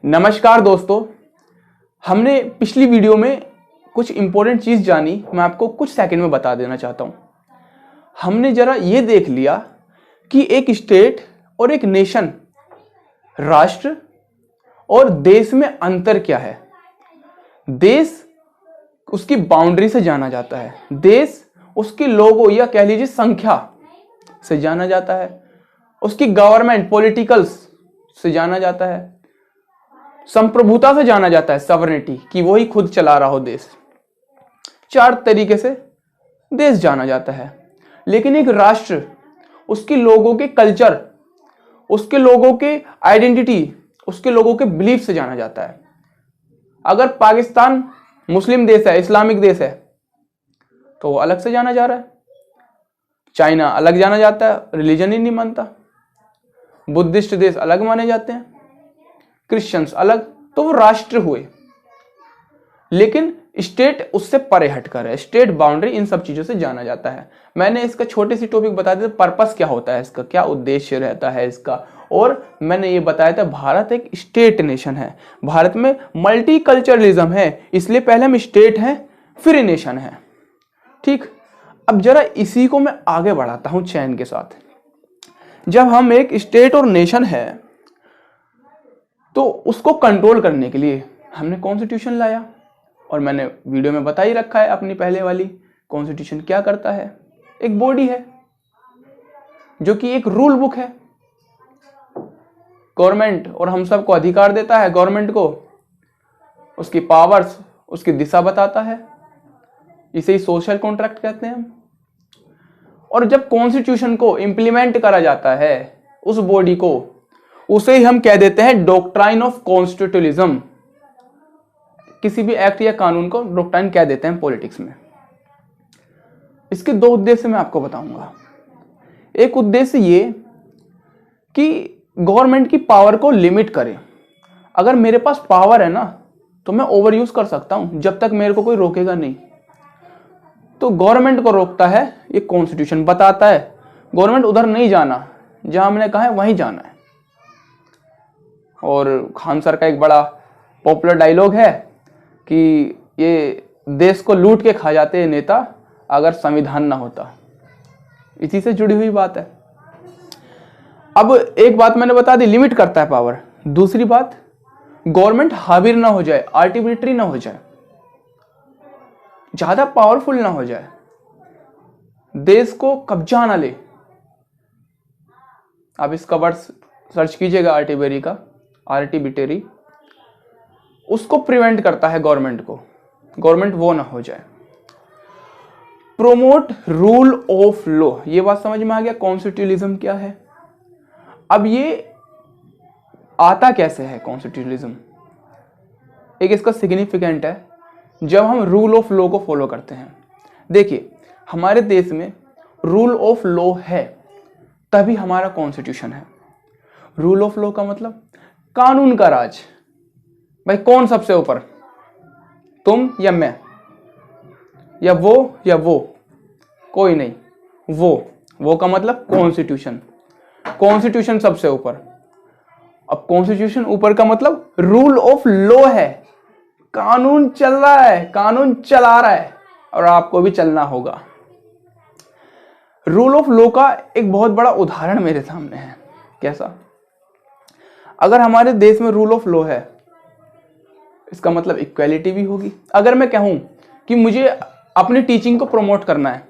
नमस्कार दोस्तों, हमने पिछली वीडियो में कुछ इंपॉर्टेंट चीज़ जानी। मैं आपको कुछ सेकंड में बता देना चाहता हूँ। हमने जरा ये देख लिया कि एक स्टेट और एक नेशन, राष्ट्र और देश में अंतर क्या है। देश उसकी बाउंड्री से जाना जाता है, देश उसके लोगों या कह लीजिए संख्या से जाना जाता है, उसकी गवर्नमेंट पॉलिटिकल्स से जाना जाता है, संप्रभुता से जाना जाता है, सॉवरेनिटी कि वही खुद चला रहा हो देश। चार तरीके से देश जाना जाता है। लेकिन एक राष्ट्र उसके लोगों के कल्चर, उसके लोगों के आइडेंटिटी, उसके लोगों के बिलीफ से जाना जाता है। अगर पाकिस्तान मुस्लिम देश है, इस्लामिक देश है, तो वो अलग से जाना जा रहा है। चाइना अलग जाना जाता है, रिलीजन ही नहीं मानता। बुद्धिस्ट देश अलग माने जाते हैं, क्रिश्चियंस अलग, तो वो राष्ट्र हुए। लेकिन स्टेट उससे परे हटकर है। स्टेट बाउंड्री इन सब चीजों से जाना जाता है। मैंने इसका छोटी सी टॉपिक बता दिया, पर्पस क्या होता है इसका, क्या उद्देश्य रहता है इसका। और मैंने ये बताया था भारत एक स्टेट नेशन है, भारत में मल्टी कल्चरलिज्म है, इसलिए पहले हम स्टेट हैं फिर नेशन है। ठीक, अब जरा इसी को मैं आगे बढ़ाता हूं चैन के साथ। जब हम एक स्टेट और नेशन है तो उसको कंट्रोल करने के लिए हमने कॉन्स्टिट्यूशन लाया, और मैंने वीडियो में बता ही रखा है अपनी पहले वाली। कॉन्स्टिट्यूशन क्या करता है? एक बॉडी है जो कि एक रूल बुक है। गवर्नमेंट और हम सबको अधिकार देता है, गवर्नमेंट को उसकी पावर्स, उसकी दिशा बताता है। इसे ही सोशल कॉन्ट्रैक्ट कहते हैं हम। और जब कॉन्स्टिट्यूशन को इंप्लीमेंट करा जाता है उस बॉडी को, उसे ही हम कह देते हैं डॉक्ट्राइन ऑफ कॉन्स्टिट्यूशनलिज्म। किसी भी एक्ट या कानून को डॉक्ट्राइन कह देते हैं पॉलिटिक्स में। इसके दो उद्देश्य मैं आपको बताऊंगा। एक उद्देश्य ये कि गवर्नमेंट की पावर को लिमिट करे। अगर मेरे पास पावर है ना, तो मैं ओवर यूज कर सकता हूं जब तक मेरे को कोई रोकेगा नहीं। तो गवर्नमेंट को रोकता है ये कॉन्स्टिट्यूशन, बताता है गवर्नमेंट उधर नहीं जाना, जहां हमने कहा है वहीं जाना है। और खान सर का एक बड़ा पॉपुलर डायलॉग है कि ये देश को लूट के खा जाते हैं नेता अगर संविधान ना होता। इसी से जुड़ी हुई बात है। अब एक बात मैंने बता दी, लिमिट करता है पावर। दूसरी बात, गवर्नमेंट हाविर ना हो जाए, आर्बिट्रेरी ना हो जाए, ज्यादा पावरफुल ना हो जाए, देश को कब्जा ना ले। आप इसका वर्ड सर्च कीजिएगा, आर्टिबेरी का, आर्टिबिटेरी। उसको प्रिवेंट करता है गवर्नमेंट को, गवर्नमेंट वो ना हो जाए। प्रोमोट रूल ऑफ लॉ, ये बात समझ में आ गया कॉन्स्टिट्यूशनलिज्म क्या है। अब ये आता कैसे है कॉन्स्टिट्यूशनलिज्म? एक इसका सिग्निफिकेंट है जब हम रूल ऑफ लॉ को फॉलो करते हैं। देखिए, हमारे देश में रूल ऑफ लॉ है तभी हमारा कॉन्स्टिट्यूशन है। रूल ऑफ लॉ का मतलब कानून का राज। भाई कौन सबसे ऊपर, तुम या मैं, या वो, कोई नहीं, वो का मतलब कॉन्स्टिट्यूशन। कॉन्स्टिट्यूशन सबसे ऊपर। अब कॉन्स्टिट्यूशन ऊपर का मतलब रूल ऑफ लॉ है, कानून चल रहा है, कानून चला रहा है, और आपको भी चलना होगा। रूल ऑफ लॉ का एक बहुत बड़ा उदाहरण मेरे सामने है। कैसा? अगर हमारे देश में रूल ऑफ लॉ है, इसका मतलब इक्वालिटी भी होगी। अगर मैं कहूं कि मुझे अपनी टीचिंग को प्रमोट करना है,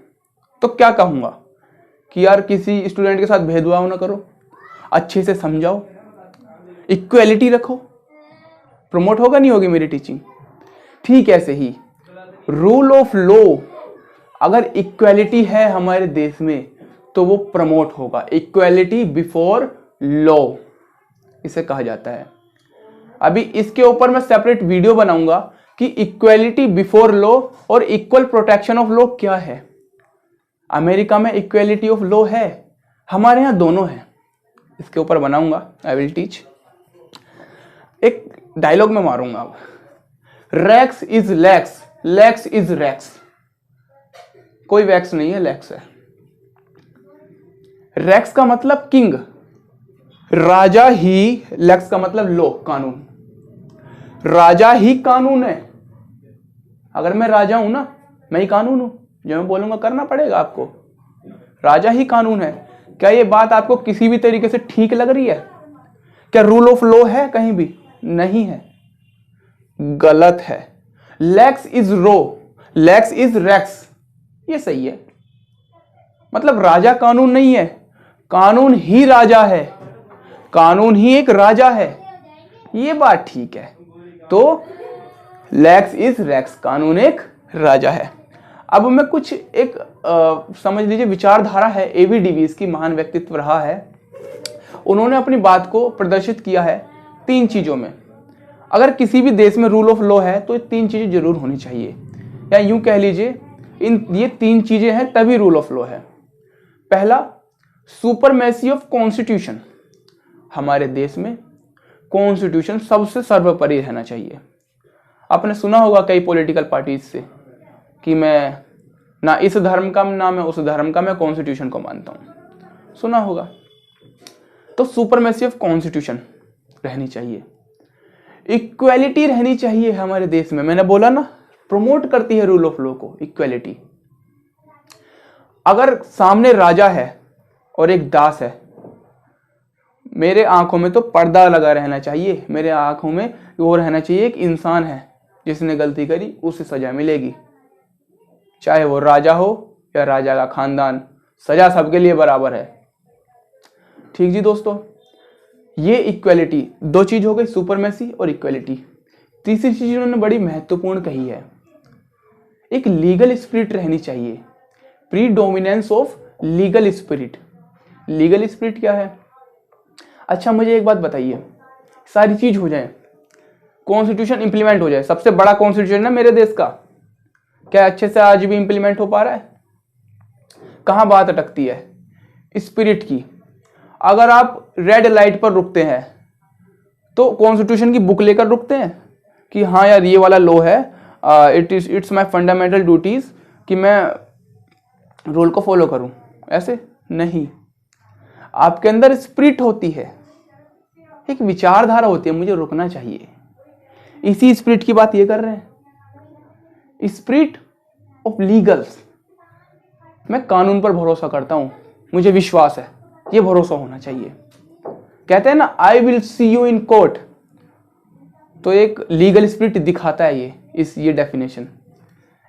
तो क्या कहूंगा कि यार किसी स्टूडेंट के साथ भेदभाव ना करो, अच्छे से समझाओ, इक्वालिटी रखो, प्रमोट होगा नहीं होगी मेरी टीचिंग। ठीक ऐसे ही रूल ऑफ लॉ, अगर इक्वालिटी है हमारे देश में तो वो प्रमोट होगा। इक्वालिटी बिफोर लॉ इसे कहा जाता है। अभी इसके ऊपर मैं सेपरेट वीडियो बनाऊंगा कि इक्वालिटी बिफोर लॉ और इक्वल प्रोटेक्शन ऑफ लॉ क्या है। अमेरिका में इक्वालिटी ऑफ लॉ है, हमारे यहां दोनों है। इसके ऊपर बनाऊंगा, आई विल टीच। एक डायलॉग में मारूंगा अब, rex is lex, lex is rex. कोई वैक्स नहीं है, लैक्स है। रैक्स का मतलब किंग, राजा ही, लैक्स का मतलब लॉ, कानून। राजा ही कानून है। अगर मैं राजा हूं ना, मैं ही कानून हूं, जो मैं बोलूंगा करना पड़ेगा आपको। राजा ही कानून है। क्या ये बात आपको किसी भी तरीके से ठीक लग रही है? क्या रूल ऑफ लॉ है कहीं भी? नहीं है, गलत है। Lex is row, lex is rex, ये सही है। मतलब राजा कानून नहीं है, कानून ही राजा है, कानून ही एक राजा है, ये बात ठीक है। तो लेक्स इज रेक्स, कानून एक राजा है। अब मैं कुछ एक समझ लीजिए विचारधारा है, एबी डिविलियर्स की, महान व्यक्तित्व रहा है। उन्होंने अपनी बात को प्रदर्शित किया है 3 चीजों में। अगर किसी भी देश में रूल ऑफ लॉ है तो ये 3 चीजें जरूर होनी चाहिए, या यूं कह लीजिए ये 3 चीजें हैं तभी रूल ऑफ लॉ है। पहला, सुपरमेसी ऑफ कॉन्स्टिट्यूशन। हमारे देश में कॉन्स्टिट्यूशन सबसे सर्वोपरि रहना चाहिए। आपने सुना होगा कई पॉलिटिकल पार्टीज से कि मैं ना इस धर्म का ना मैं उस धर्म का, मैं कॉन्स्टिट्यूशन को मानता हूं, सुना होगा। तो सुपरमेसी ऑफ कॉन्स्टिट्यूशन रहनी चाहिए। इक्वेलिटी रहनी चाहिए हमारे देश में। मैंने बोला ना, प्रमोट करती है रूल ऑफ लॉ को इक्वेलिटी। अगर सामने राजा है और एक दास है, मेरे आंखों में तो पर्दा लगा रहना चाहिए, मेरे आंखों में वो रहना चाहिए एक इंसान है, जिसने गलती करी उसे सजा मिलेगी, चाहे वो राजा हो या राजा का खानदान, सजा सबके लिए बराबर है। ठीक जी दोस्तों, ये इक्वेलिटी 2 चीज हो गई, सुपरमेसी और इक्वेलिटी। तीसरी चीज उन्होंने बड़ी महत्वपूर्ण कही है, एक लीगल स्पिरिट रहनी चाहिए, predominance of legal spirit. Legal spirit क्या है? अच्छा मुझे एक बात बताइए, सारी चीज हो जाए, कॉन्स्टिट्यूशन इंप्लीमेंट हो जाए, सबसे बड़ा कॉन्स्टिट्यूशन है मेरे देश का, क्या अच्छे से आज भी इंप्लीमेंट हो पा रहा है? कहां बात अटकती है? स्पिरिट की। अगर आप रेड लाइट पर रुकते हैं तो कॉन्स्टिट्यूशन की बुक लेकर रुकते हैं कि हाँ यार ये वाला लॉ है, इट्स माय फंडामेंटल ड्यूटीज कि मैं रूल को फॉलो करूं, ऐसे नहीं। आपके अंदर स्पिरिट होती है, एक विचारधारा होती है, मुझे रुकना चाहिए। इसी स्पिरिट की बात ये कर रहे हैं, स्पिरिट ऑफ लीगल्स। मैं कानून पर भरोसा करता हूं, मुझे विश्वास है, ये भरोसा होना चाहिए। कहते हैं ना, I will see you in court, तो एक लीगल स्पिरिट दिखाता है ये डेफिनेशन,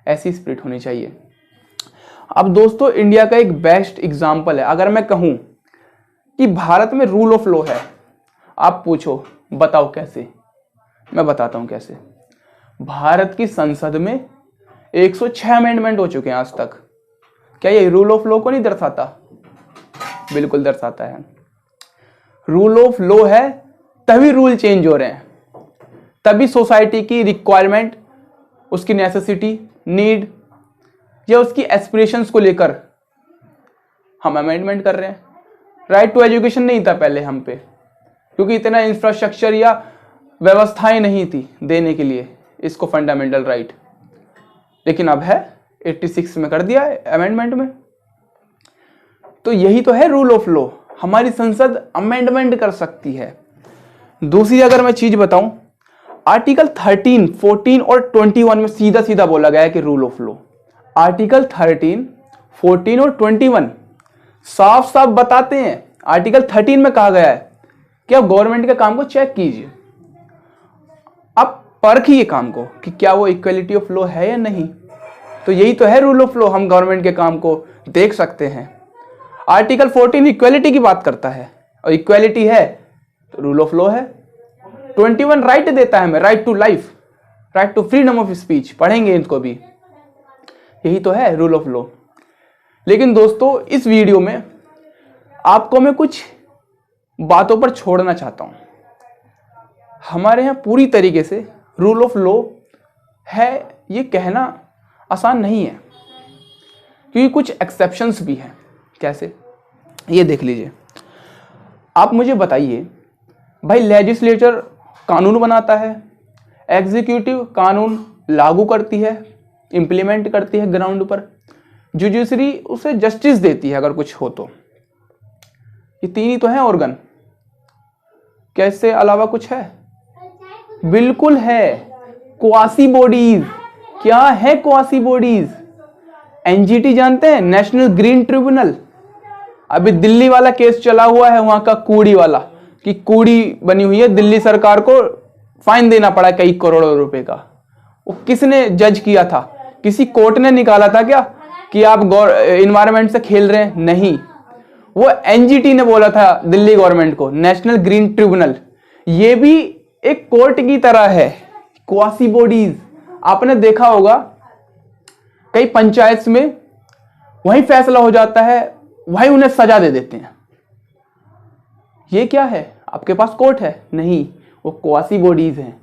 ऐसी स्पिरिट होनी चाहिए। अब दोस्तों, इंडिया का एक बेस्ट एग्जाम्पल है। अगर मैं कहूं कि भारत में रूल ऑफ लॉ है, आप पूछो बताओ कैसे, मैं बताता हूं कैसे। भारत की संसद में 106 अमेंडमेंट हो चुके हैं आज तक। क्या ये रूल ऑफ लॉ को नहीं दर्शाता? बिल्कुल दर्शाता है। रूल ऑफ लॉ है तभी रूल चेंज हो रहे हैं, तभी सोसाइटी की रिक्वायरमेंट, उसकी नेसेसिटी, नीड या उसकी एस्पिरेशंस को लेकर हम अमेंडमेंट कर रहे हैं। राइट टू एजुकेशन नहीं था पहले हम पे, क्योंकि इतना इंफ्रास्ट्रक्चर या व्यवस्थाएं नहीं थी देने के लिए इसको फंडामेंटल राइट, लेकिन अब है 86 में कर दिया है अमेंडमेंट में। तो यही तो है रूल ऑफ लॉ, हमारी संसद अमेंडमेंट कर सकती है। दूसरी अगर मैं चीज बताऊं, आर्टिकल 13, 14 और 21 में सीधा सीधा बोला गया है कि रूल ऑफ लॉ। आर्टिकल 13, 14 और 21 साफ साफ बताते हैं। आर्टिकल 13 में कहा गया है कि आप गवर्नमेंट के काम को चेक कीजिए, आप परखिए काम को कि क्या वो इक्वलिटी ऑफ लॉ है या नहीं। तो यही तो है रूल ऑफ लॉ, हम गवर्नमेंट के काम को देख सकते हैं। आर्टिकल 14 इक्वलिटी की बात करता है, और इक्वलिटी है तो रूल ऑफ लॉ है। 21 राइट देता है हमें, right to life, right to freedom of speech, पढ़ेंगे इनको भी। यही तो है रूल ऑफ लॉ। लेकिन दोस्तों, इस वीडियो में आपको मैं कुछ बातों पर छोड़ना चाहता हूं। हमारे यहां पूरी तरीके से रूल ऑफ लॉ है ये कहना आसान नहीं है, क्योंकि कुछ एक्सेप्शंस भी हैं। कैसे? ये देख लीजिए। आप मुझे बताइए भाई, लेजिस्लेचर कानून बनाता है, एग्जीक्यूटिव कानून लागू करती है, इंप्लीमेंट करती है ग्राउंड पर, जुडिशरी उसे जस्टिस देती है अगर कुछ हो तो। ये 3 ही तो हैं ऑर्गन, क्या इससे अलावा कुछ है? बिल्कुल है। क्वासी बॉडीज, क्या है क्वासी बॉडीज? एनजीटी जानते हैं, नेशनल ग्रीन ट्रिब्यूनल। अभी दिल्ली वाला केस चला हुआ है, वहां का कूड़ी वाला, कि कूड़ी बनी हुई है, दिल्ली सरकार को फाइन देना पड़ा कई करोड़ों रुपए का। वो किसने जज किया था? किसी कोर्ट ने निकाला था क्या कि आप इन्वायरमेंट से खेल रहे हैं? नहीं, वो एनजीटी ने बोला था दिल्ली गवर्नमेंट को, नेशनल ग्रीन ट्रिब्यूनल। ये भी एक कोर्ट की तरह है। क्वासी बॉडीज आपने देखा होगा, कई पंचायत में वही फैसला हो जाता है, वही उन्हें सजा दे देते हैं। ये क्या है? आपके पास कोर्ट है? नहीं, वो क्वासी बॉडीज हैं।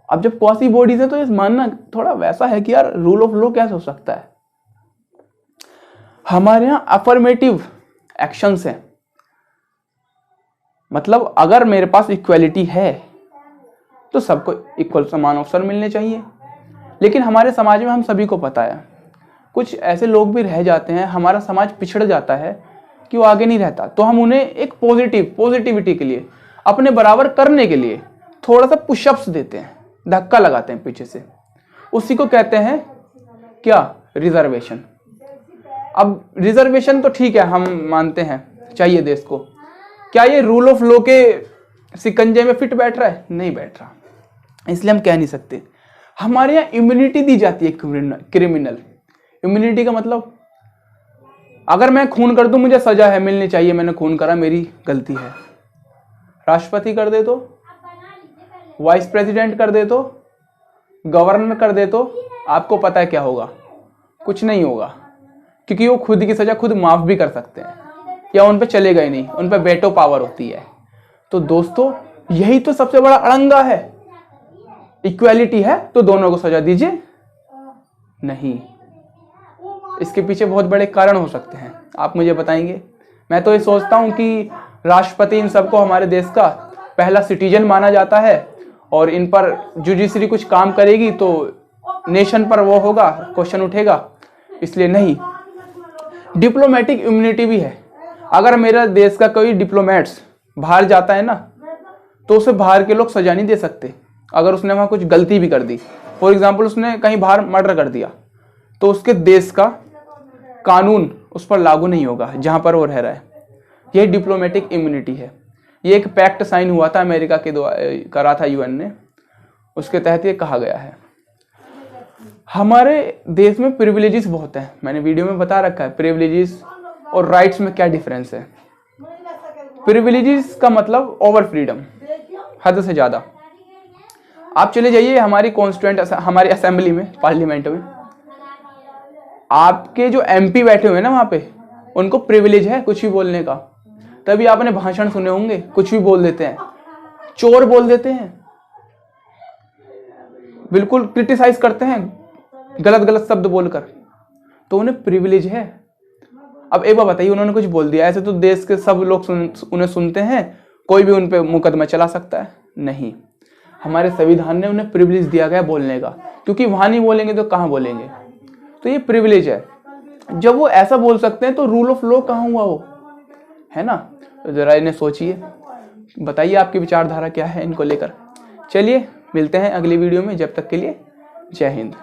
अब जब क्वासी बॉडीज है तो ये मानना थोड़ा वैसा है कि यार रूल ऑफ लॉ कैसे हो सकता है। हमारे यहां अफर्मेटिव एक्शंस हैं, मतलब अगर मेरे पास इक्वालिटी है तो सबको इक्वल समान अवसर मिलने चाहिए। लेकिन हमारे समाज में हम सभी को पता है, कुछ ऐसे लोग भी रह जाते हैं, हमारा समाज पिछड़ जाता है कि वो आगे नहीं रहता, तो हम उन्हें एक पॉजिटिविटी के लिए, अपने बराबर करने के लिए थोड़ा सा पुशअप्स देते हैं, धक्का लगाते हैं पीछे से। उसी को कहते हैं क्या? रिजर्वेशन। अब रिजर्वेशन तो ठीक है, हम मानते हैं चाहिए देश को। क्या ये रूल ऑफ लॉ के सिकंजे में फिट बैठ रहा है? नहीं बैठ रहा, इसलिए हम कह नहीं सकते। हमारे यहाँ इम्यूनिटी दी जाती है, क्रिमिनल इम्यूनिटी का मतलब, अगर मैं खून कर दूं मुझे सजा है, मिलनी चाहिए, मैंने खून करा, मेरी गलती है। राष्ट्रपति कर दे तो, वाइस प्रेसिडेंट कर दे तो, गवर्नर कर दे तो, आपको पता है क्या होगा? कुछ नहीं होगा, क्योंकि वो खुद की सजा खुद माफ भी कर सकते हैं, या उन पे चलेगा ही नहीं, उन पे वेटो पावर होती है। तो दोस्तों यही तो सबसे बड़ा अड़ंगा है। इक्वालिटी है तो दोनों को सजा दीजिए, नहीं, इसके पीछे बहुत बड़े कारण हो सकते हैं, आप मुझे बताएंगे। मैं तो ये सोचता हूं कि राष्ट्रपति इन सबको हमारे देश का पहला सिटीजन माना जाता है, और इन पर जुडिशरी कुछ काम करेगी तो नेशन पर वो होगा, क्वेश्चन उठेगा, इसलिए नहीं। डिप्लोमेटिक इम्यूनिटी भी है। अगर मेरा देश का कोई डिप्लोमेट्स बाहर जाता है ना, तो उसे बाहर के लोग सजा नहीं दे सकते अगर उसने वहां कुछ गलती भी कर दी। फॉर एग्जाम्पल उसने कहीं बाहर मर्डर कर दिया, तो उसके देश का कानून उस पर लागू नहीं होगा जहां पर वो रह रहा है। यह डिप्लोमेटिक इम्यूनिटी है। ये एक पैक्ट साइन हुआ था, अमेरिका के द्वारा करा था यूएन ने, उसके तहत ये कहा गया है। हमारे देश में प्रिविलेजेस बहुत हैं, मैंने वीडियो में बता रखा है प्रिविलेजेस और राइट्स में क्या डिफरेंस है। प्रिविलेजेस का मतलब ओवर फ्रीडम, हद से ज्यादा। आप चले जाइए हमारी कॉन्स्टिट्यूएंट, हमारी असेंबली में, पार्लियामेंट में, आपके जो एमपी बैठे हुए हैं ना वहां पे, उनको प्रिविलेज है कुछ भी बोलने का। तभी आपने भाषण सुने होंगे, कुछ भी बोल देते हैं, चोर बोल देते हैं, बिल्कुल क्रिटिसाइज करते हैं गलत गलत शब्द बोलकर, तो उन्हें प्रिविलेज है। अब एक बार बताइए, उन्होंने कुछ बोल दिया, ऐसे तो देश के सब लोग उन्हें सुनते हैं, कोई भी उन पे मुकदमा चला सकता है? नहीं, हमारे संविधान ने उन्हें प्रिविलेज दिया गया बोलने का, क्योंकि वहां नहीं बोलेंगे तो कहां बोलेंगे, तो ये प्रिविलेज है। जब वो ऐसा बोल सकते हैं तो रूल ऑफ लॉ कहां हुआ वो, है ना? तो जरा इन्हें सोचिए, बताइए आपकी विचारधारा क्या है इनको लेकर। चलिए मिलते हैं अगली वीडियो में, जब तक के लिए जय हिंद।